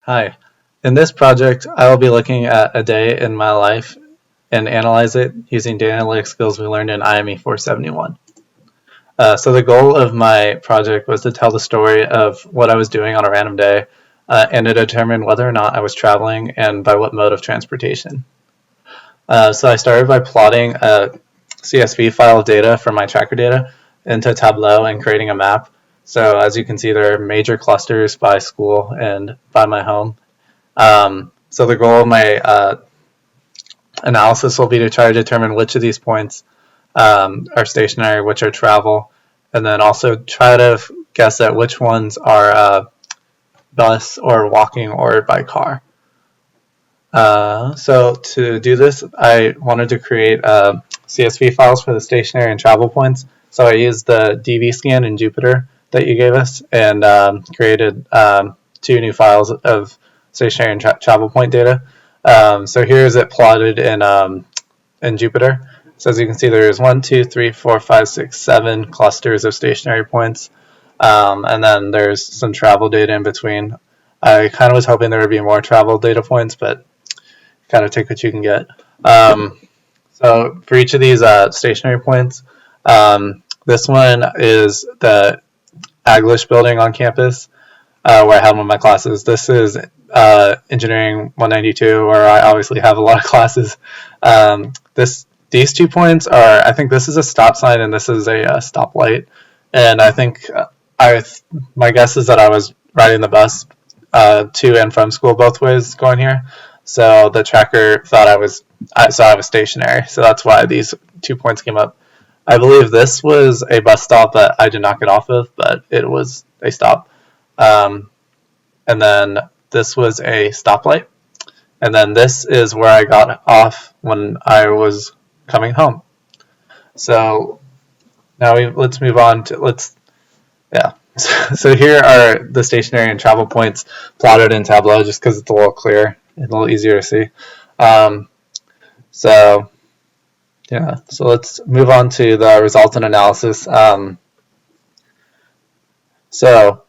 Hi. In this project, I will be looking at a day in my life and analyze it using data analytics skills we learned in IME 471. So the goal of my project was to tell the story of what I was doing on a random day and to determine whether or not I was traveling and by what mode of transportation. So I started by plotting a CSV file of data from my tracker data into Tableau and creating a map. So as you can see, there are major clusters by school and by my home. So the goal of my analysis will be to try to determine which of these points are stationary, which are travel, and then also try to guess at which ones are bus or walking or by car. So to do this, I wanted to create CSV files for the stationary and travel points. So I used the DV scan in Jupyter that you gave us and created two new files of stationary and travel point data. So here is it plotted in Jupyter. So as you can see, there's 1, 2, 3, 4, 5, 6, 7 clusters of stationary points. And then there's some travel data in between. I kind of was hoping there would be more travel data points, but kind of take what you can get. So for each of these stationary points, this one is the Aglish building on campus where I have one of my classes. This is Engineering 192, where I obviously have a lot of classes. These 2 points are, I think this is a stop sign and this is a stoplight. And I think my guess is that I was riding the bus to and from school both ways going here. So the tracker thought I was stationary. So that's why these 2 points came up. I believe this was a bus stop that I did not get off of, but it was a stop. And then this was a stoplight. And then this is where I got off when I was coming home. So now let's move on to, So here are the stationary and travel points plotted in Tableau just because it's a little clearer and a little easier to see. So let's move on to the resultant analysis. So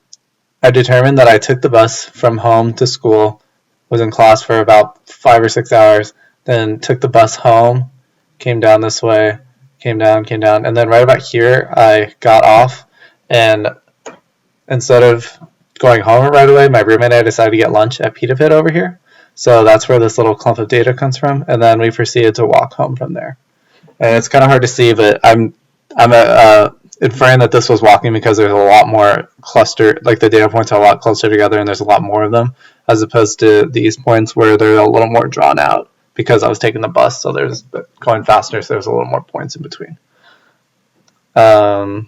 I determined that I took the bus from home to school, was in class for about 5 or 6 hours, then took the bus home, came down this way, came down, and then right about here I got off, and instead of going home right away, my roommate and I decided to get lunch at Pita Pit over here. So that's where this little clump of data comes from, and then we proceeded to walk home from there. And it's kind of hard to see, but I'm inferring that this was walking because there's a lot more cluster, like the data points are a lot closer together and there's a lot more of them, as opposed to these points where they're a little more drawn out because I was taking the bus, so there's going faster, so there's a little more points in between. So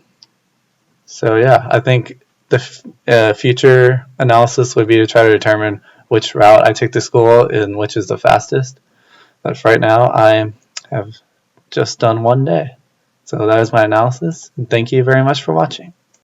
yeah, I think the future analysis would be to try to determine which route I take to school and which is the fastest. But for right now, I have just done one day. So that is my analysis, and thank you very much for watching.